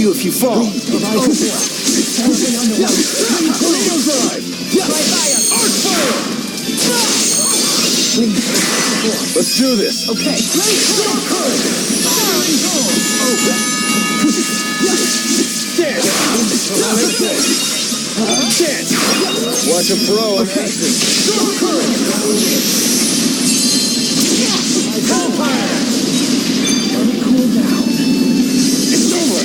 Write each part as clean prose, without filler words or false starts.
you if you fall. Tornado drive! Arc fire! Let's do this. Okay. Dark current! Dance! Dance! Watch a pro. Okay. Dark current! Hellfire! Let me cool down. It's over!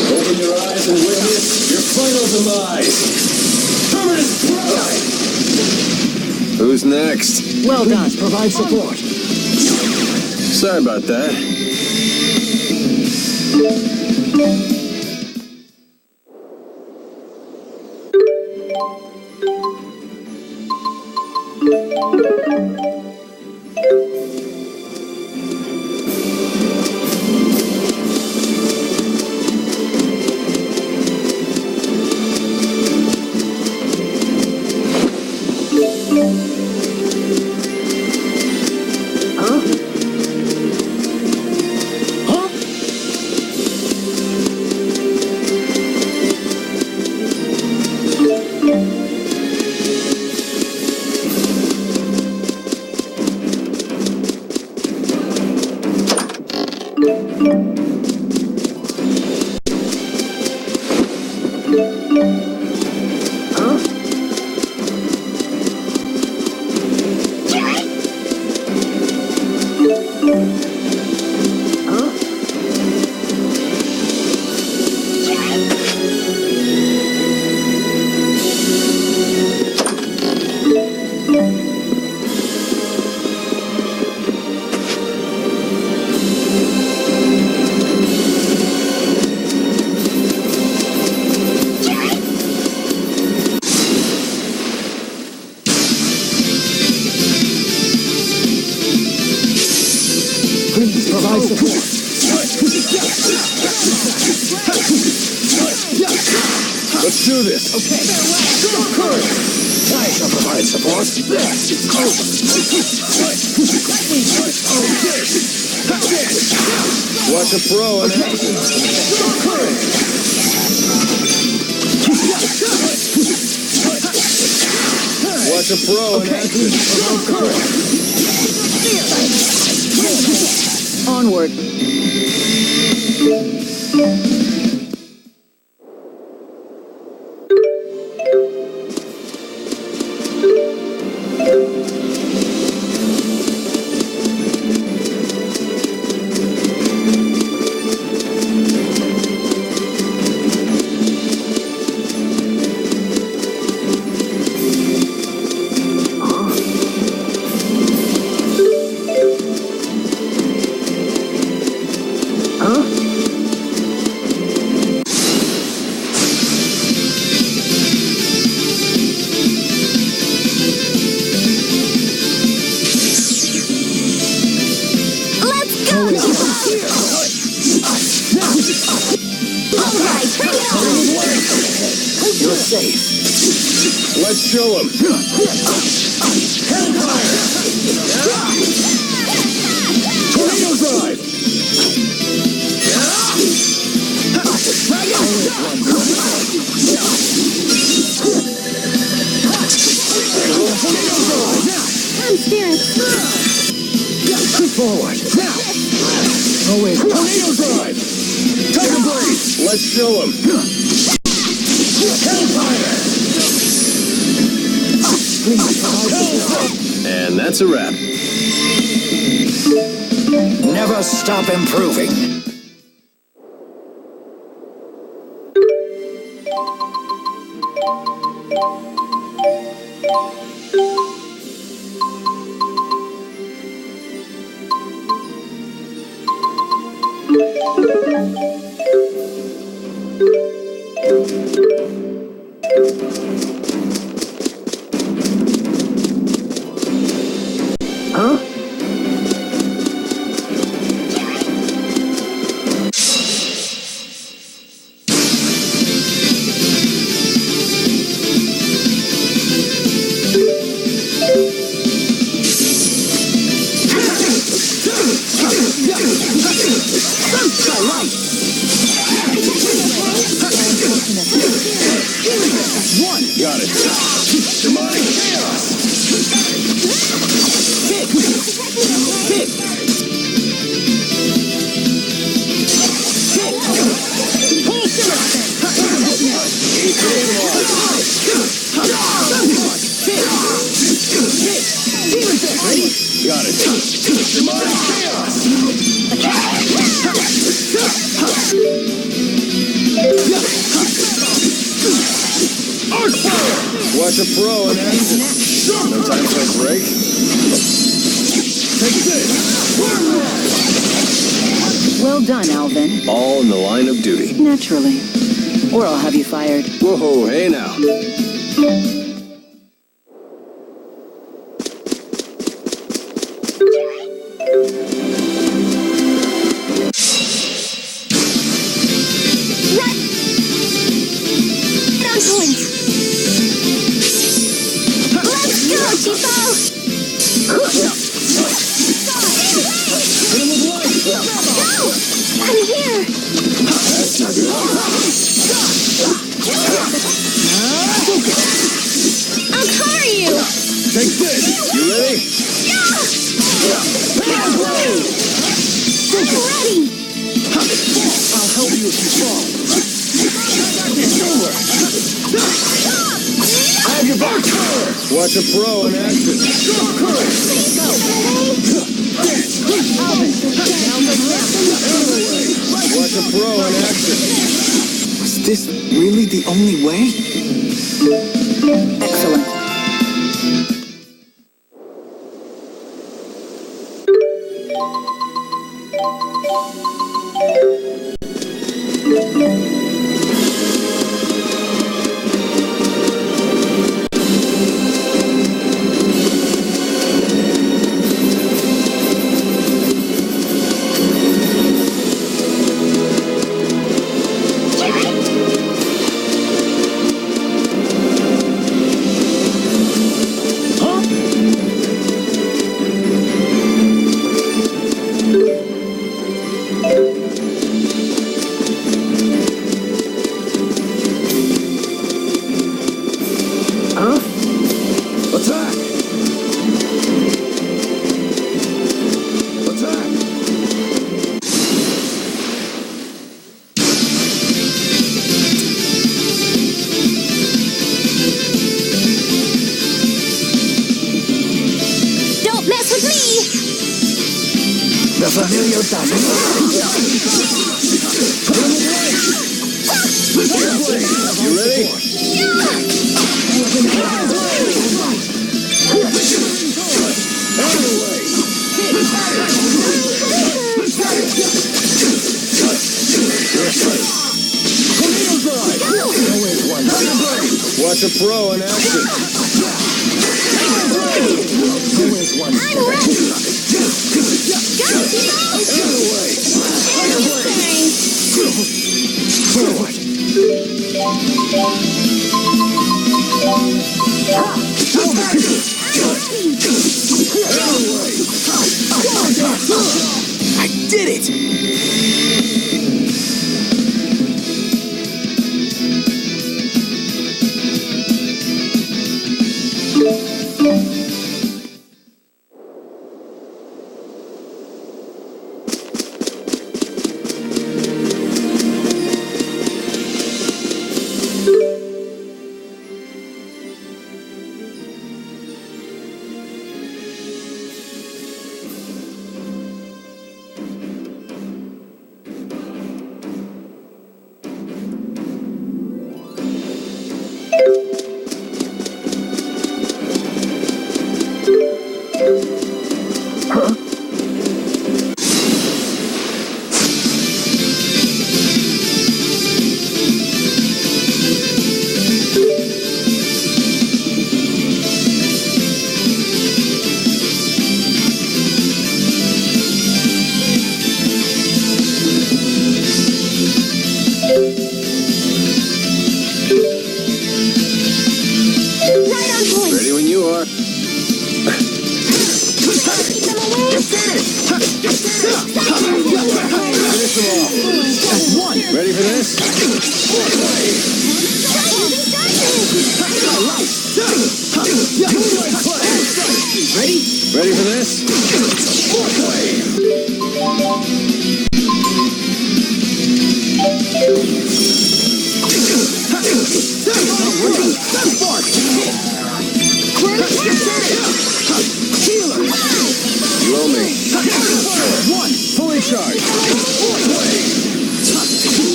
Open your eyes and witness your final demise. Terminus Prime! Who's next? Well done. Provide support. Sorry about that. Please provide support. Let's do this. Okay. Dark current! I shall provide support. Watch a pro. Dark current! Watch a pro. Dark current! Onward. You're safe. Let's show him. Hellfire! Tornado drive! I'm steering. Forward, now! Always tornado drive! Tiger blade! Let's show him. Hellfire! And that's a wrap. Never stop improving. Huh? KaiLight! Demonic chaos! Arc fire! Watch a pro in action. No time for a break. Take this! Well done, Alvin. All in the line of duty. Naturally. Or I'll have you fired. Whoa, hey now. Take this! You ready? I'm ready! I'll help you if you fall. It's over. I have your back. Watch a pro in action. Watch a pro in action. Was this really the only way? Excellent. The familiar battle. You ready? Watch a pro in action. I'm ready! I did it! One, fully charged.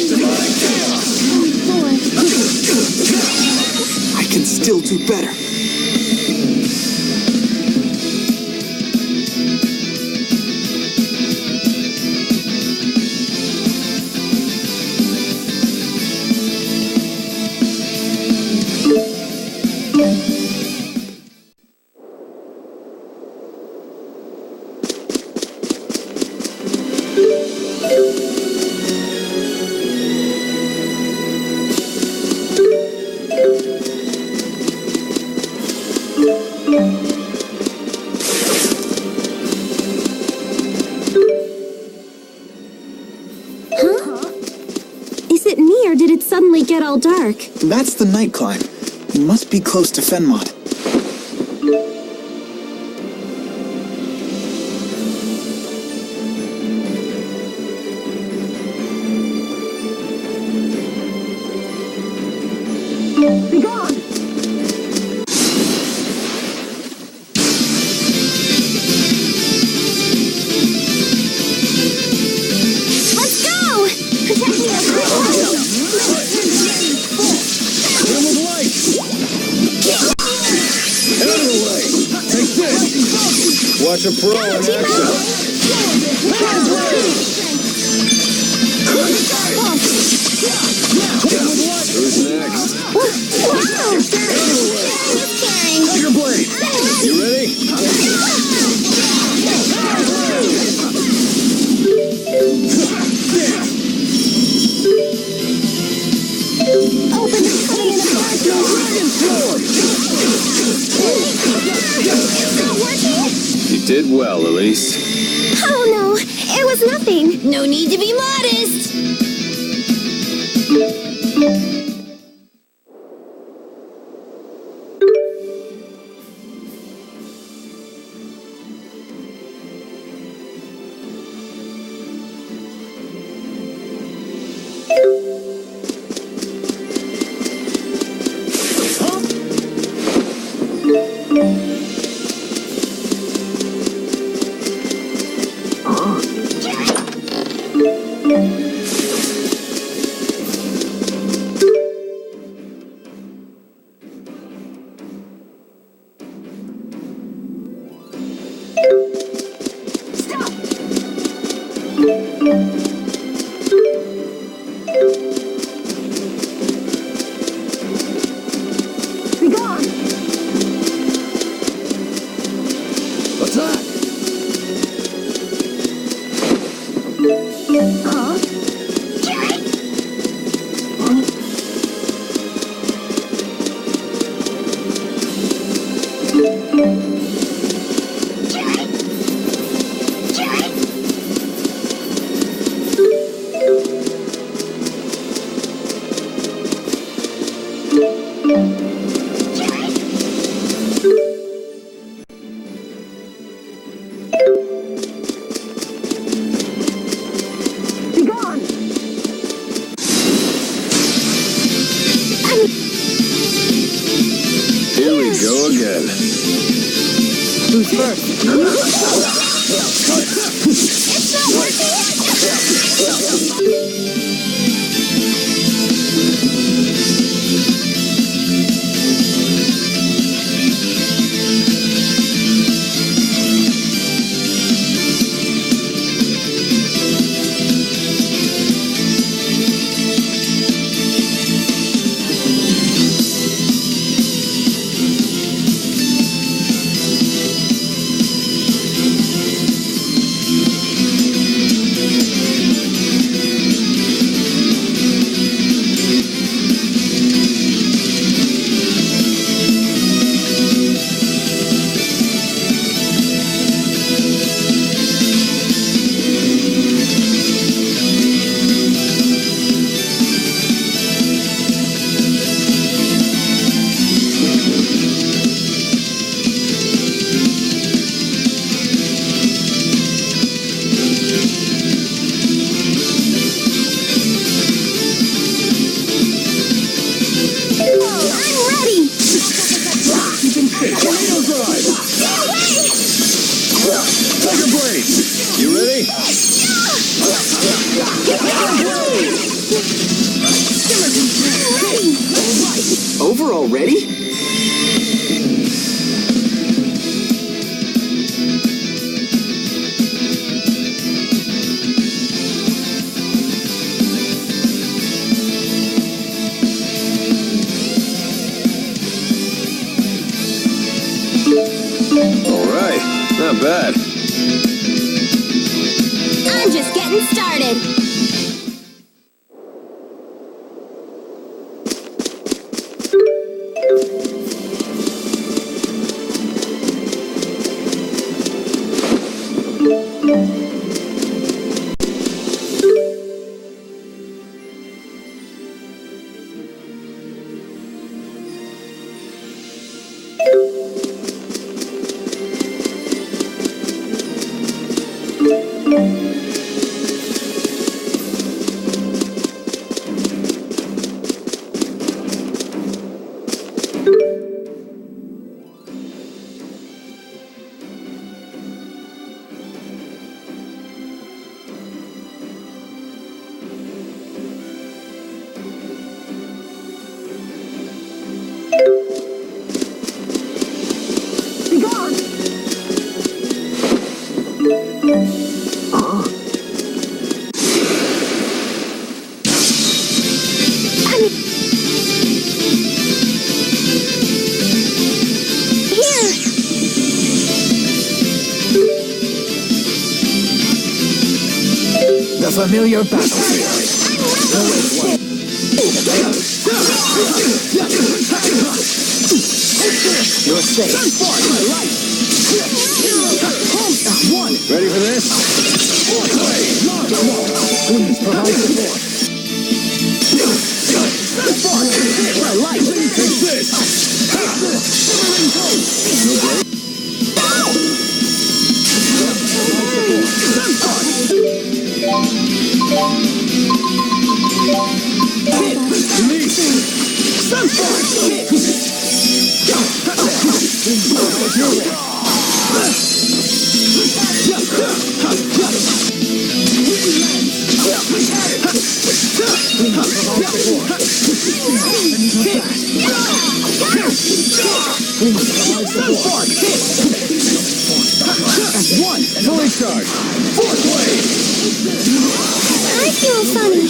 Demonic chaos. I can still do better. Is it me, or did it suddenly get all dark? That's the night climb. You must be close to Fenmont. Be gone! Let's go! Protect me as Hit him with light. Out of the way. Take this. Watch a pro in action. Who's next? Your blade. You ready? Open the cutting in the Dragon sword. It's not working? You did well, Elise. Oh no, it was nothing. No need to be modest. Be gone. Attack. Huh? Be gone. Here we go again. Who's first? It's not working. Not bad. I'm just getting started. The familiar battlefield. You're safe. One. Ready for this? Please provide support. My life. Take this! One. Fully charged. Fourth wave. I feel funny.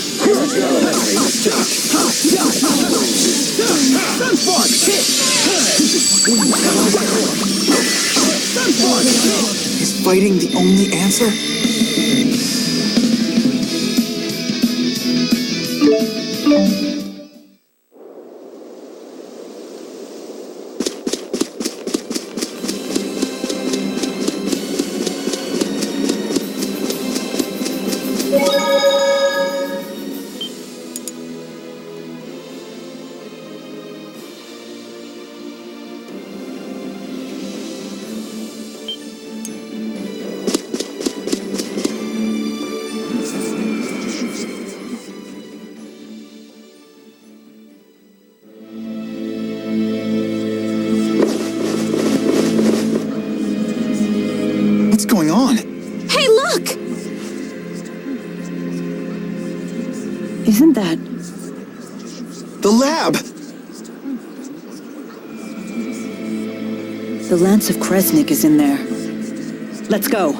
Sunspark. Is fighting the only answer? What's going on? Hey, look! Isn't that... The lab! The Lance of Kresnik is in there. Let's go.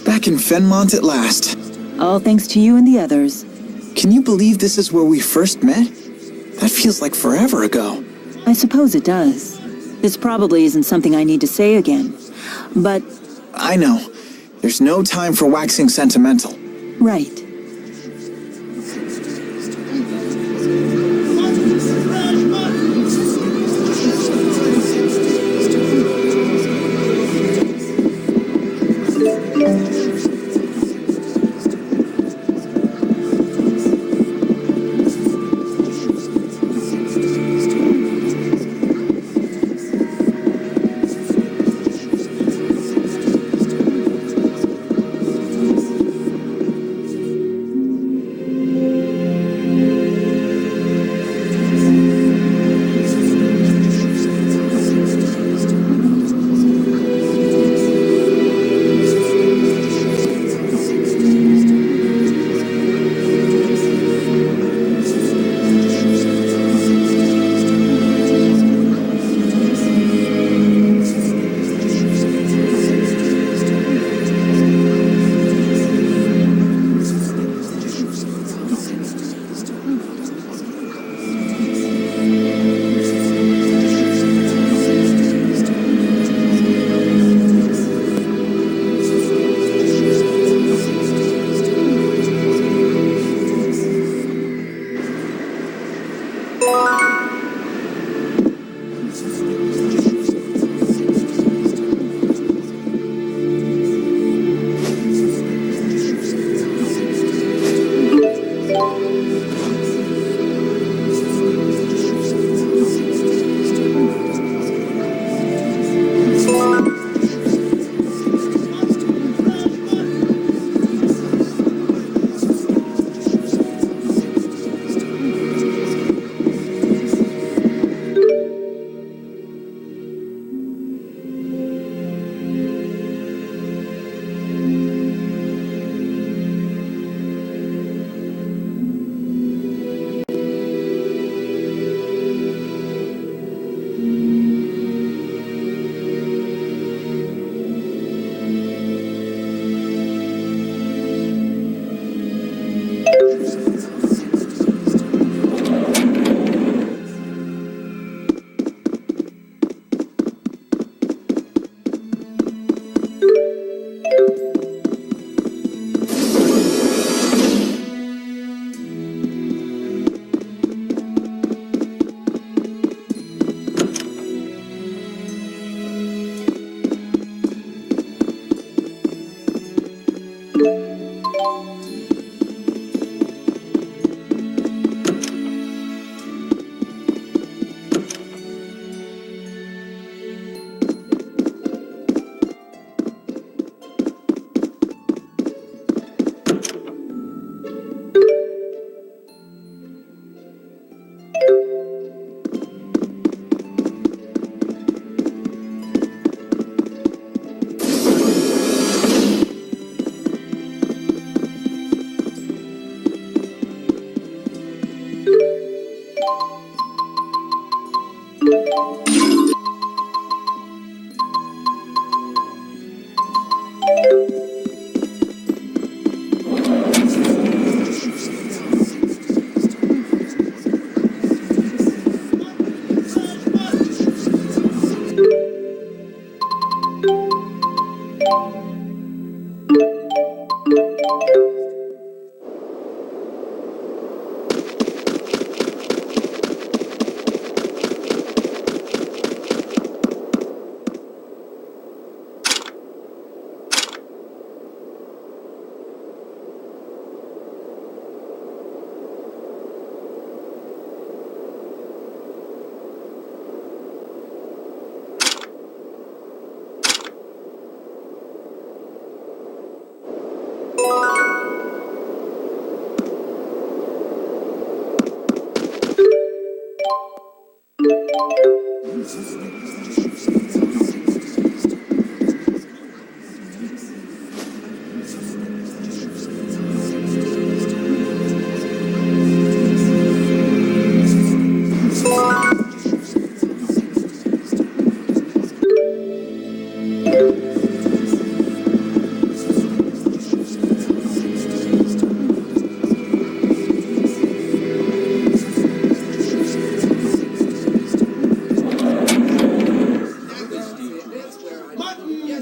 Back in Fenmont at last. All thanks to you and the others. Can you believe this is where we first met? That feels like forever ago. I suppose it does. This probably isn't something I need to say again, but... I know. There's no time for waxing sentimental. Right.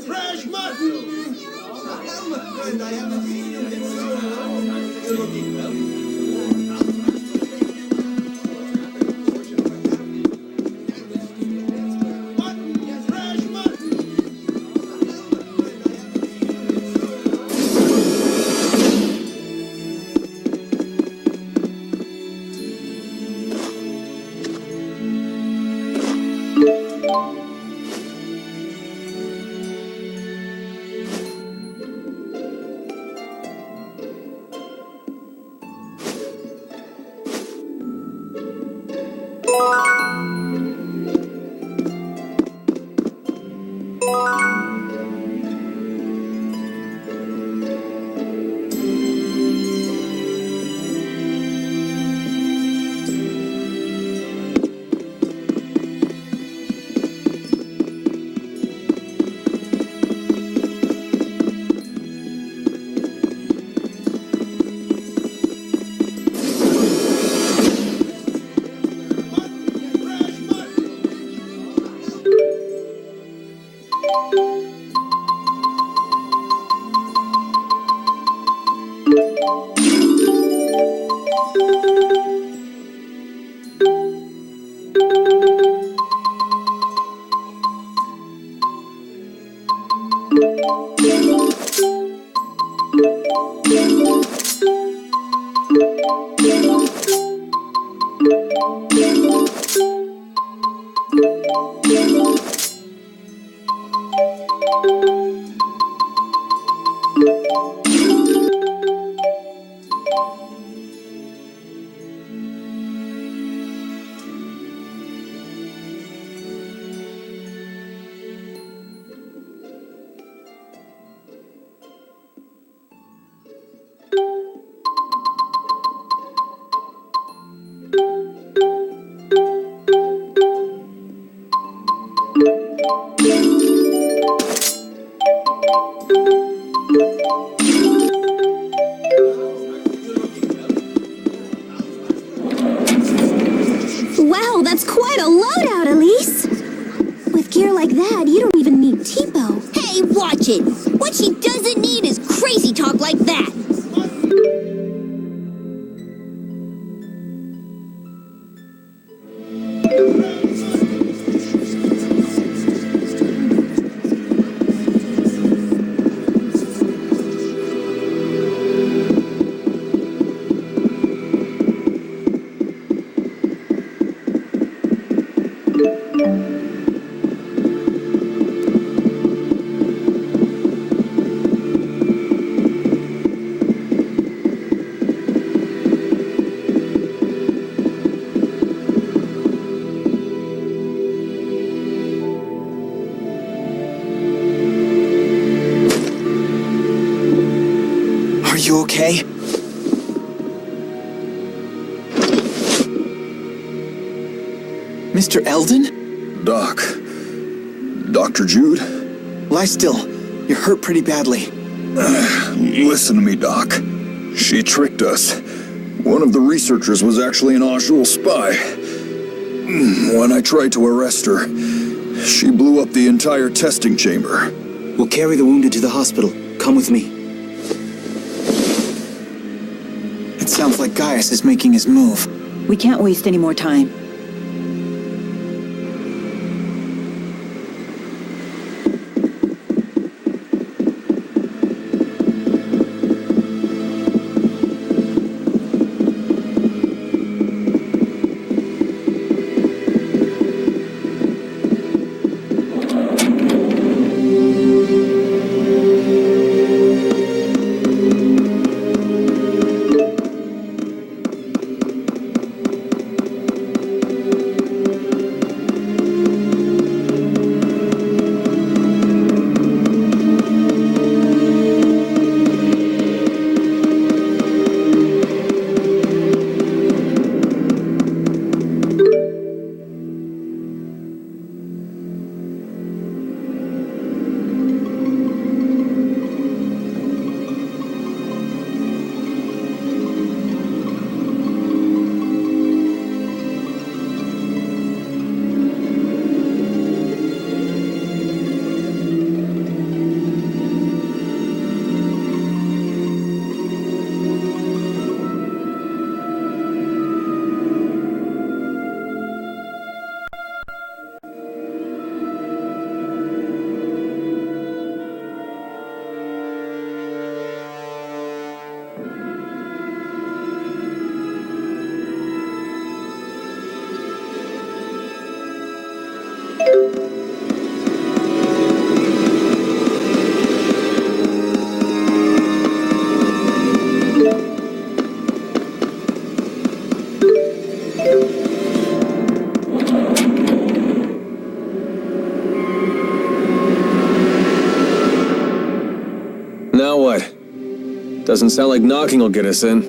Fresh mutton! Friend, I haven't seen you in so long. You're looking well. Wow, that's quite a loadout, Elise. With gear like that, you don't even need Tipo. Hey, watch it! What she doesn't need is crazy talk like that! Are you okay? Mr. Eldon? Doc. Dr. Jude? Lie still. You're hurt pretty badly. Listen to me, Doc. She tricked us. One of the researchers was actually an Ajul spy. When I tried to arrest her, she blew up the entire testing chamber. We'll carry the wounded to the hospital. Come with me. It sounds like Gaius is making his move. We can't waste any more time. Doesn't sound like knocking will get us in.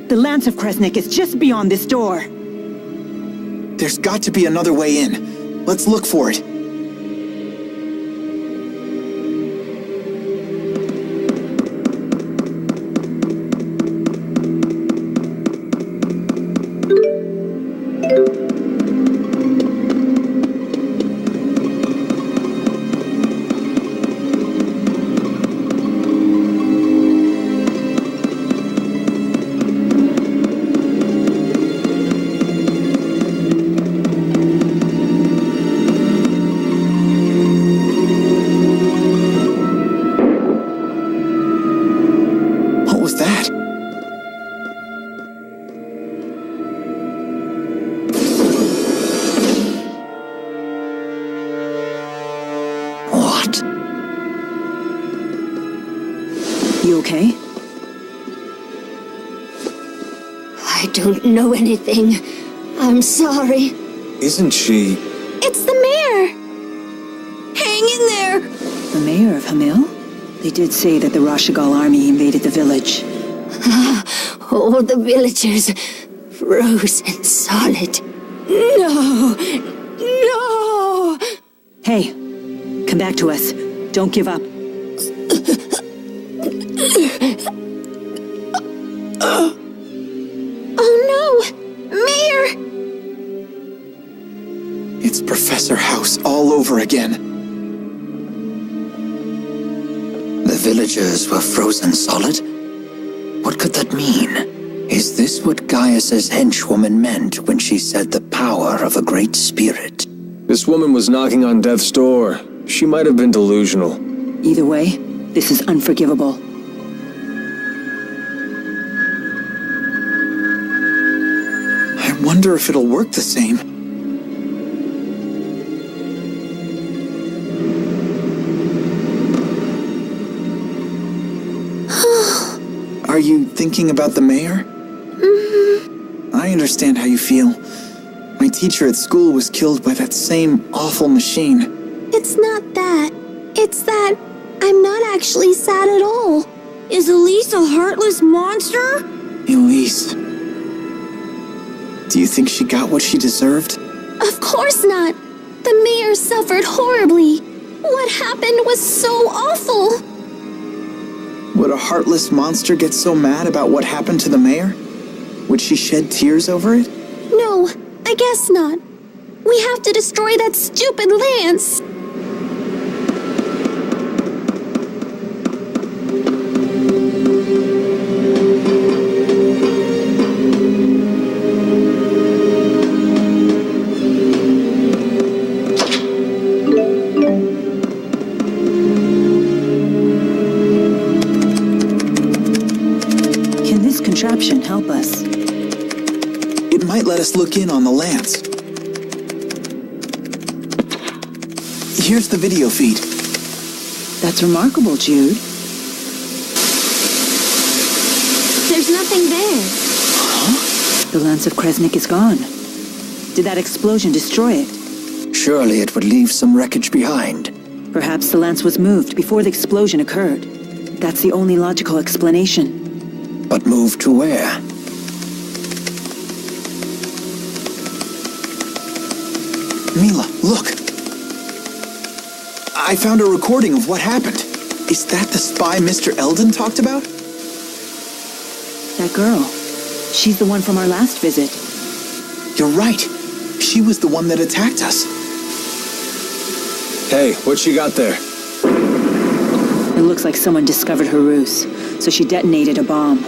The Lance of Kresnik is just beyond this door. There's got to be another way in. Let's look for it. You okay? I don't know anything. I'm sorry. Isn't she... It's the mayor! Hang in there! The mayor of Hamil? They did say that the Rashigal army invaded the village. All the villagers, frozen solid. No! No! Hey, come back to us. Don't give up. Oh no! Mayor! It's Professor House all over again. The villagers were frozen solid? What could that mean? Is this what Gaius's henchwoman meant when she said the power of a great spirit? This woman was knocking on death's door. She might have been delusional. Either way, this is unforgivable. I wonder if it'll work the same. Are you thinking about the mayor? Mm-hmm. I understand how you feel. My teacher at school was killed by that same awful machine. It's not that. It's that I'm not actually sad at all. Is Elise a heartless monster? Elise. Do you think she got what she deserved? Of course not. The mayor suffered horribly. What happened was so awful. Would a heartless monster get so mad about what happened to the mayor? Would she shed tears over it? No, I guess not. We have to destroy that stupid lance. Can this contraption help us? It might let us look in on the lance. Here's the video feed. That's remarkable, Jude. There's nothing there. The Lance of Kresnik is gone. Did that explosion destroy it? Surely it would leave some wreckage behind. Perhaps the lance was moved before the explosion occurred. That's the only logical explanation. But moved to where? Mila, look! I found a recording of what happened. Is that the spy Mr. Eldon talked about? That girl. She's the one from our last visit. You're right. She was the one that attacked us. Hey, what you got there? It looks like someone discovered her ruse, so she detonated a bomb.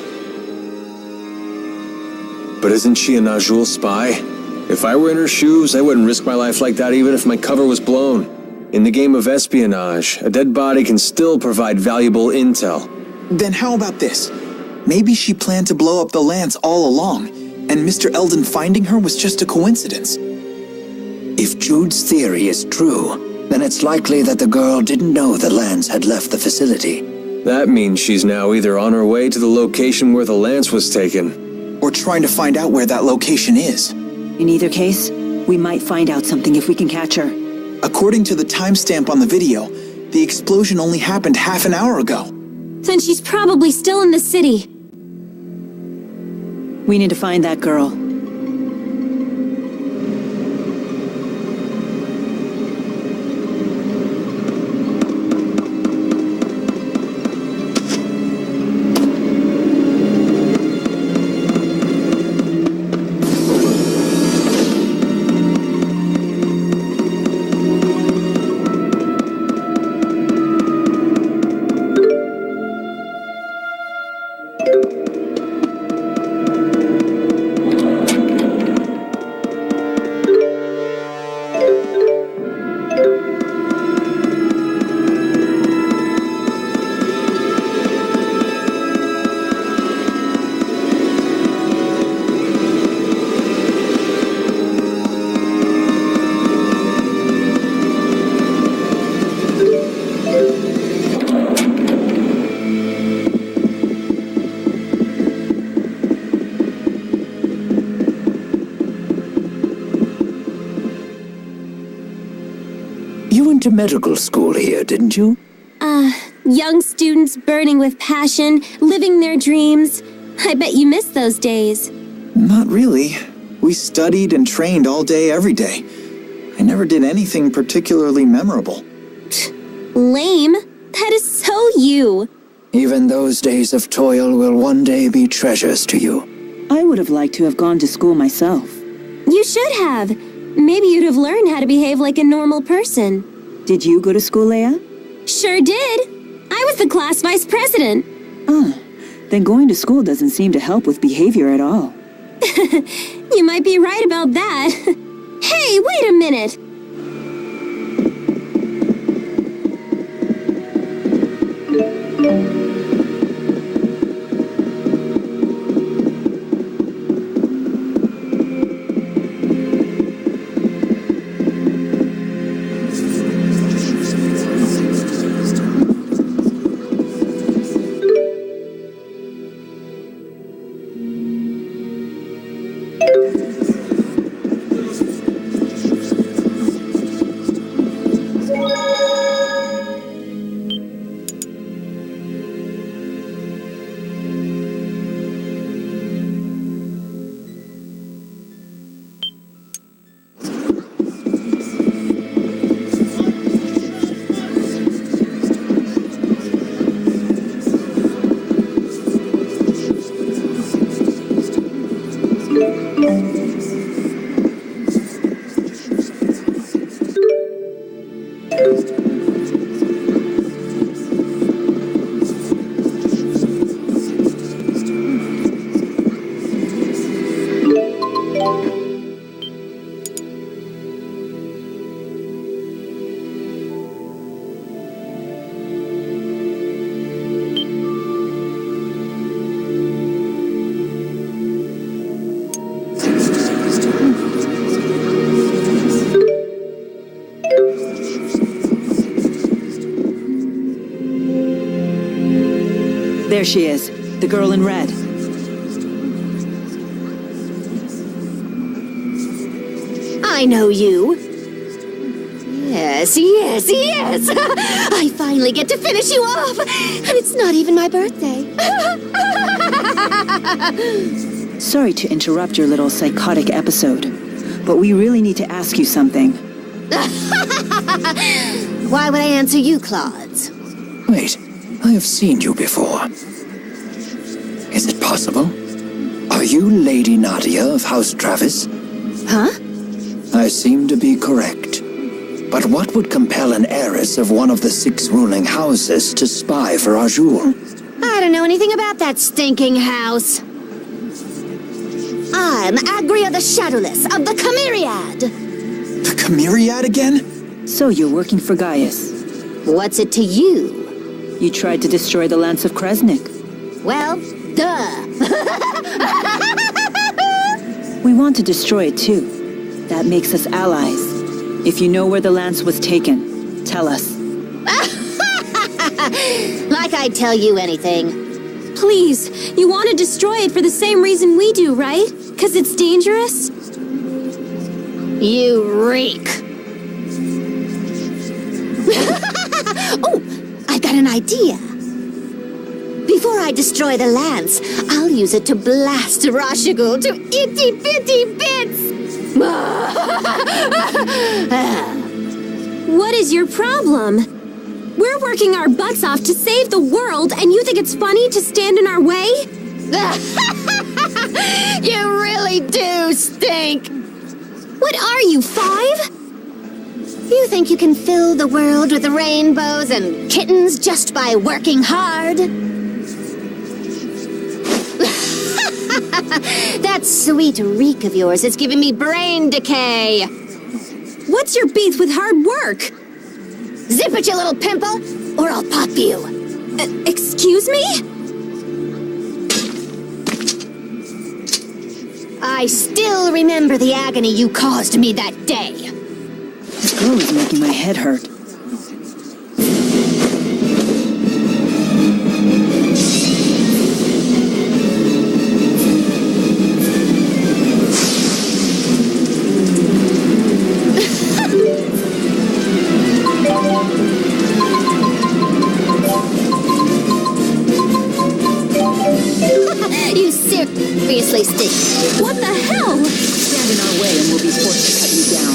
But isn't she a Najul spy? If I were in her shoes, I wouldn't risk my life like that even if my cover was blown. In the game of espionage, a dead body can still provide valuable intel. Then how about this? Maybe she planned to blow up the lance all along, and Mr. Eldon finding her was just a coincidence. If Jude's theory is true, then it's likely that the girl didn't know the lance had left the facility. That means she's now either on her way to the location where the lance was taken, or trying to find out where that location is. In either case, We might find out something if we can catch her. According to the timestamp on the video, the explosion only happened half an hour ago. Then she's probably still in the city. We need to find that girl. You went to medical school here, didn't you? Young students burning with passion, living their dreams. I bet you miss those days. Not really. We studied and trained all day, every day. I never did anything particularly memorable. Lame. That is so you. Even those days of toil will one day be treasures to you. I would have liked to have gone to school myself. You should have. Maybe you'd have learned how to behave like a normal person. Did you go to school, Leia? Sure did. I was the class vice president. Then going to school doesn't seem to help with behavior at all. You might be right about that. Hey, wait a minute. There she is, the girl in red. I know you. Yes, yes, yes! I finally get to finish you off! And it's not even my birthday. Sorry to interrupt your little psychotic episode, but we really need to ask you something. Why would I answer you, Claude? Wait, I have seen you before. Is it possible? Are you Lady Nadia of House Travis? Huh? I seem to be correct. But what would compel an heiress of one of the 6 ruling houses to spy for Azul? I don't know anything about that stinking house. I'm Agria the Shadowless of the Chimeriad. The Chimeriad again? So you're working for Gaius. What's it to you? You tried to destroy the Lance of Kresnik. Well, duh. We want to destroy it too. That makes us allies. If you know where the Lance was taken, tell us. Like I'd tell you anything. Please, you want to destroy it for the same reason we do, right? 'Cause it's dangerous? You reek. Oh, I've got an idea. Before I destroy the lance, I'll use it to blast Rashigul to itty-bitty bits. What is your problem? We're working our butts off to save the world, and you think it's funny to stand in our way? You really do stink. What are you, 5? You think you can fill the world with rainbows and kittens just by working hard? That sweet reek of yours is giving me brain decay. What's your beef with hard work? Zip it, you little pimple, or I'll pop you. Excuse me? I still remember the agony you caused me that day. This girl is making my head hurt. You seriously stink. What the hell? Stand in our way and we'll be forced to cut you down.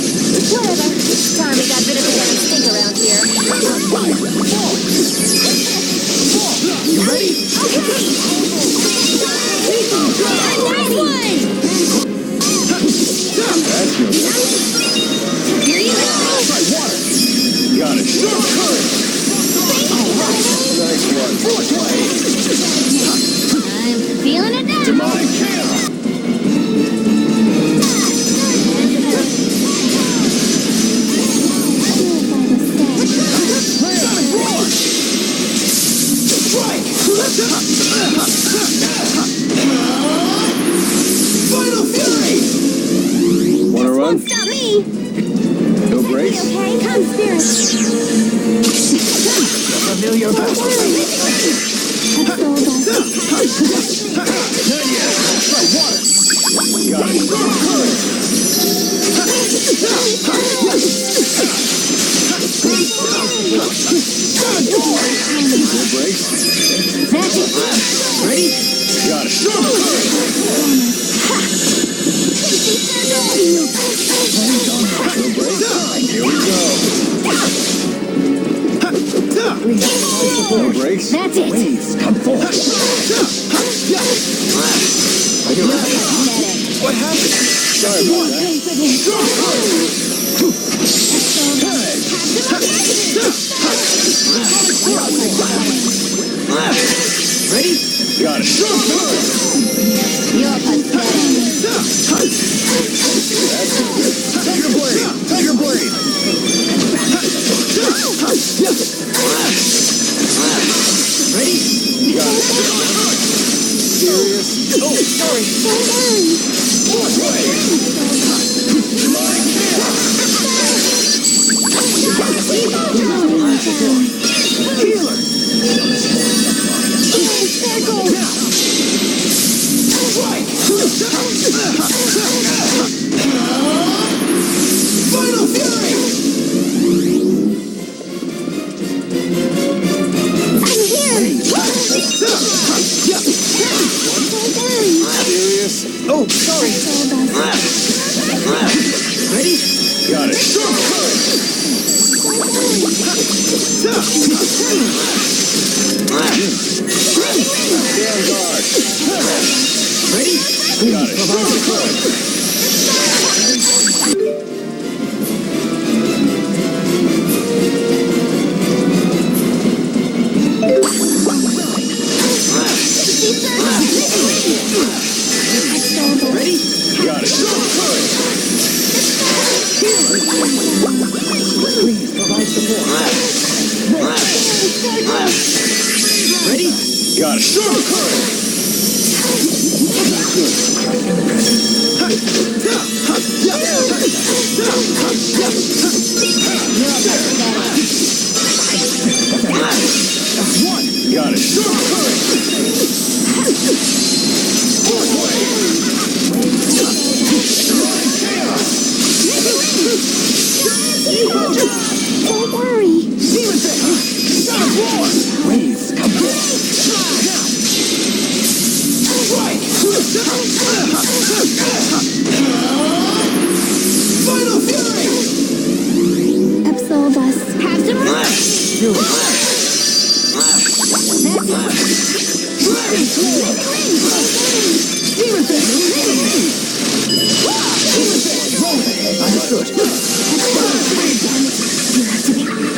Whatever. Time we got rid of the damn stink around here. You ready? Nice one! Here you go. Try water. Got it. Storm current. Nice one. Foreplay. I'm feeling it now. Demonic chaos. Sonic roar. Strike. Final fury. Wanna run? Stop me! No brakes? Okay, come, Spirit. Familiar battle. Try water. Got it. Storm current. Sonic roar. No brakes? That's it. Ready? Got it. Storm current. No brakes? Here we go. No brakes? That's it. Waves come forth. Are you ready? What happened? Sorry about that. Storm current. Ready? Got it. Storm current. You're pathetic. Tiger blade! Tiger blade! Ready? Got it. Serious? Oh, sorry. Foreplay. Healer. Strike. Final fury. Serious? Oh, sorry. Ready? Got it. Storm current. Stand guard. Ready? Got it. Storm current. Ready? Got it. Storm current. Please provide support. Ready? Got it. Storm current. That's one. Got it. Storm current. Foreplay. Chaos. do it. Understood.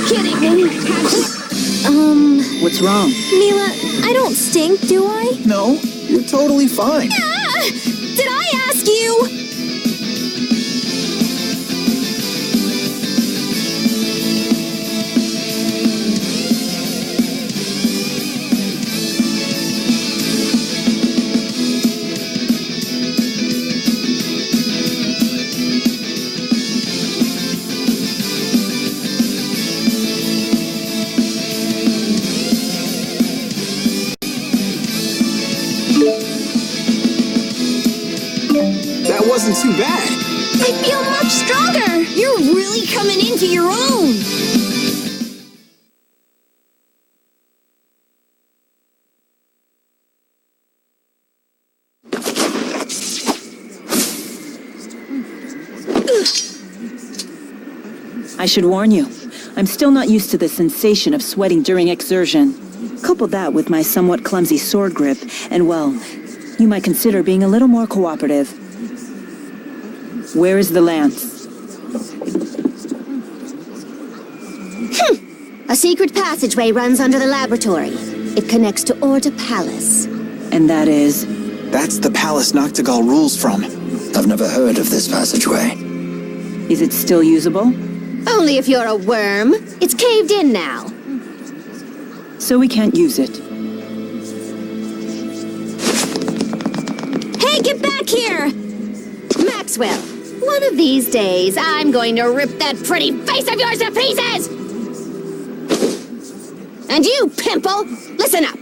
Kidding me. What's wrong? Mila, I don't stink, do I? No, you're totally fine. Ah! Did I ask you? That wasn't too bad. I feel much stronger. You're really coming into your own. I should warn you, I'm still not used to the sensation of sweating during exertion. Couple that with my somewhat clumsy sword grip, and well, you might consider being a little more cooperative. Where is the lance? A secret passageway runs under the laboratory. It connects to Orda Palace. And that is... That's the palace Noctigal rules from. I've never heard of this passageway. Is it still usable? Only if you're a worm. It's caved in now. So we can't use it. Hey, get back here! Maxwell, one of these days, I'm going to rip that pretty face of yours to pieces! And you, Pimple, listen up.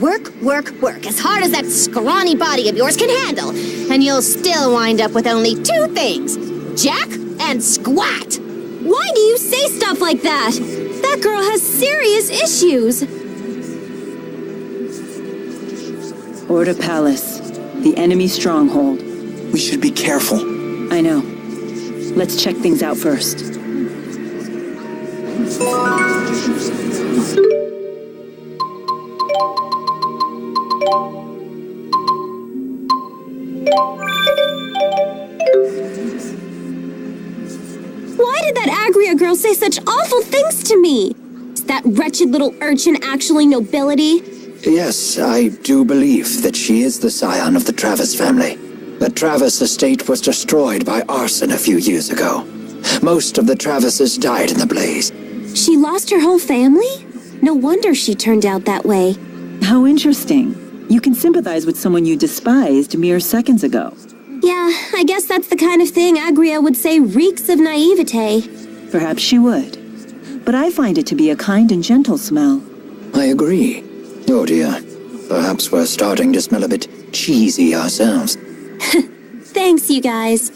Work, work, work as hard as that scrawny body of yours can handle, and you'll still wind up with only two things, Jack and Squat. Why do you say stuff like that? That girl has serious issues. Orda Palace, the enemy stronghold. We should be careful. I know. Let's check things out first. Why did that Agria girl say such awful things to me? Is that wretched little urchin actually nobility? Yes, I do believe that she is the scion of the Travis family. The Travis estate was destroyed by arson a few years ago. Most of the Travises died in the blaze. She lost her whole family? No wonder she turned out that way. How interesting. You can sympathize with someone you despised mere seconds ago. Yeah, I guess that's the kind of thing Agria would say reeks of naivete. Perhaps she would. But I find it to be a kind and gentle smell. I agree. Oh dear. Perhaps we're starting to smell a bit cheesy ourselves. Thanks, you guys.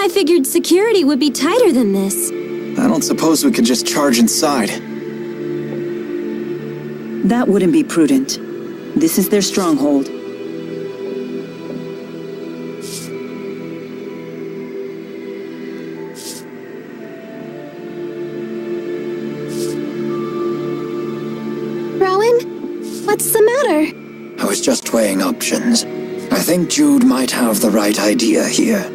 I figured security would be tighter than this. I don't suppose we could just charge inside. That wouldn't be prudent. This is their stronghold. Rowan? What's the matter? I was just weighing options. I think Jude might have the right idea here.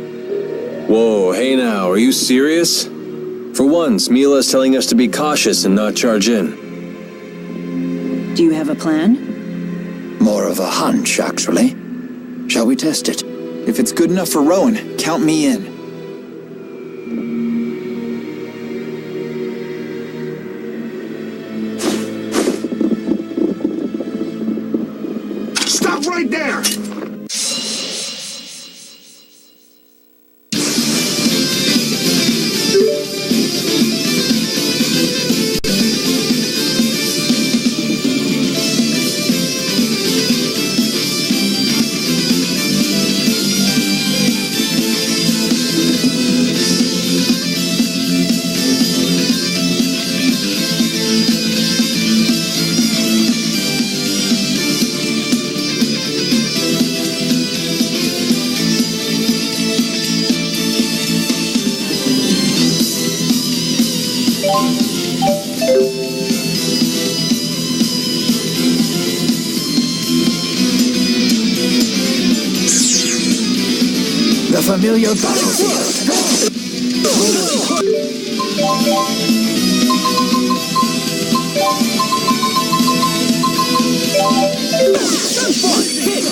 Whoa, hey now, are you serious? For once, Mila's telling us to be cautious and not charge in. Do you have a plan? More of a hunch, actually. Shall we test it? If it's good enough for Rowan, count me in. Stop right there! The familiar battlefield.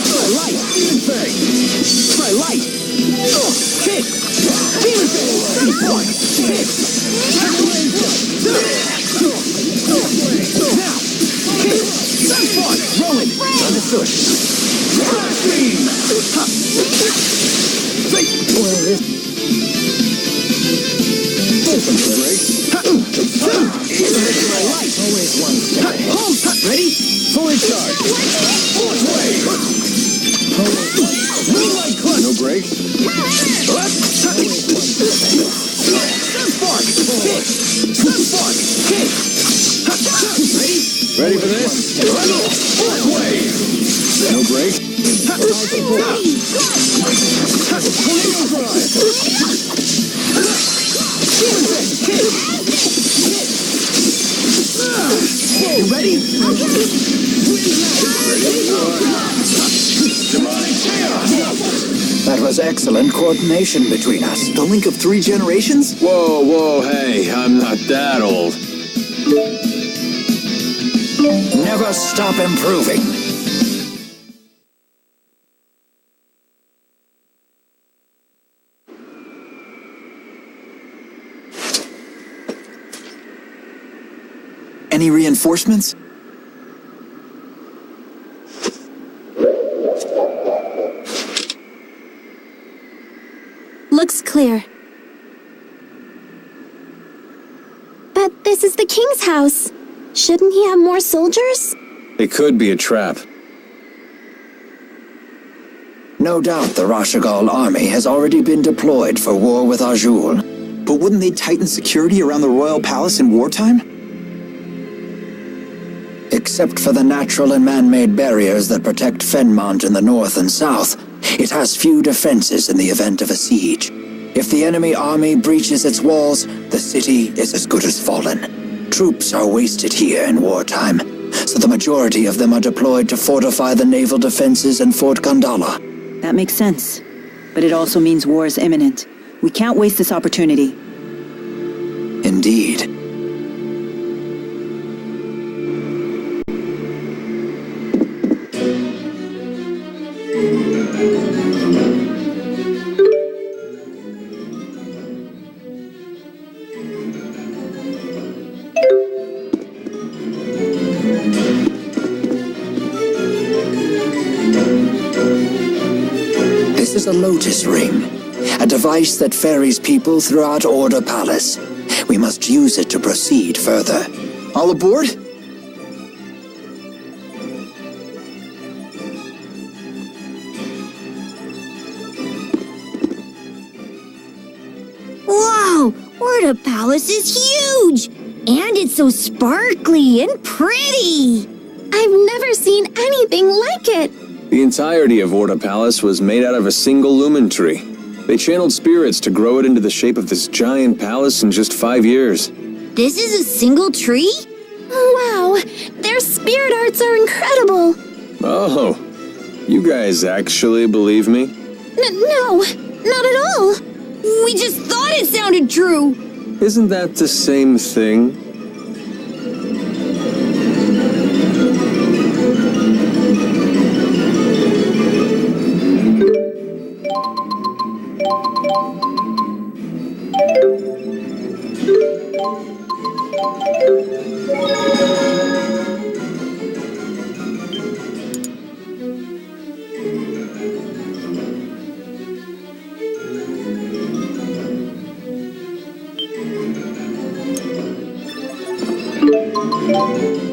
Try light! Demon Fang! Try light! Kick! Demon Fang! Sunpoint! Kick! Now! Kick! Sunpoint! Rolling! Understood! Flash beam! Open the brakes! Always one step. Ready? Fully charged! Force wave! Moonlight clutch! No brakes? Sunspark! Kick! Sunspark! Kick! Ready? Ready for this? Force wave! No brakes? Tornado drive! Demon Fang! Kick! You ready? Demonic chaos! That was excellent coordination between us. The link of 3 generations? Whoa, whoa, hey, I'm not that old. Never stop improving. Any reinforcements? Looks clear. But this is the king's house. Shouldn't he have more soldiers? It could be a trap. No doubt the Rashagal army has already been deployed for war with Azul. But wouldn't they tighten security around the royal palace in wartime? Except for the natural and man-made barriers that protect Fenmont in the north and south, it has few defenses in the event of a siege. If the enemy army breaches its walls, the city is as good as fallen. Troops are wasted here in wartime, so the majority of them are deployed to fortify the naval defenses in Fort Kandala. That makes sense. But it also means war is imminent. We can't waste this opportunity. Indeed. This is a lotus ring, a device that ferries people throughout Order Palace. We must use it to proceed further. All aboard? Wow! Order Palace is huge! And it's so sparkly and pretty! I've never seen anything like it! The entirety of Orda Palace was made out of a single lumen tree. They channeled spirits to grow it into the shape of this giant palace in just 5 years. This is a single tree? Wow! Their spirit arts are incredible! Oh, you guys actually believe me? No, not at all! We just thought it sounded true! Isn't that the same thing? Huh?